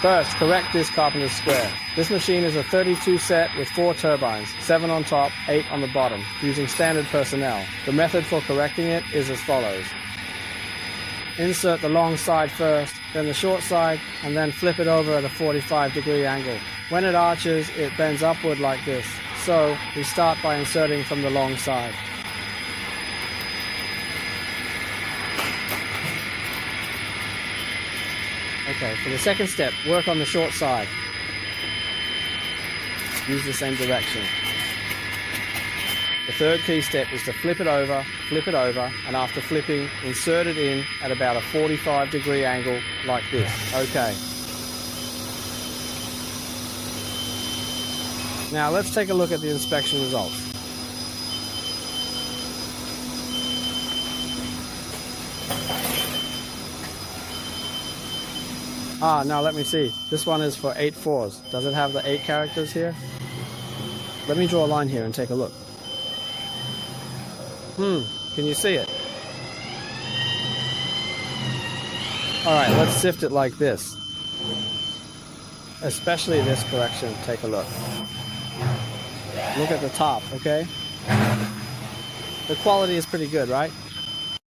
First, correct this carpenter's square. This machine is a 32 set with 4 turbines, 7 on top, 8 on the bottom, using standard personnel. The method for correcting it is as follows. Insert the long side first, then the short side, and then flip it over at a 45-degree angle. When it arches, it bends upward like this. So, we start by inserting from the long side. Okay, for the second step, work on the short side. Use the same direction. The third key step is to flip it over, and after flipping, insert it in at about a 45-degree angle like this. Okay. Now let's take a look at the inspection results. Now let me see. This one is for 8 fours. Does it have the 8 characters here? Let me draw a line here and take a look. Can you see it? Alright, let's sift it like this. Especially this correction. Take a look. Look at the top, okay? The quality is pretty good, right?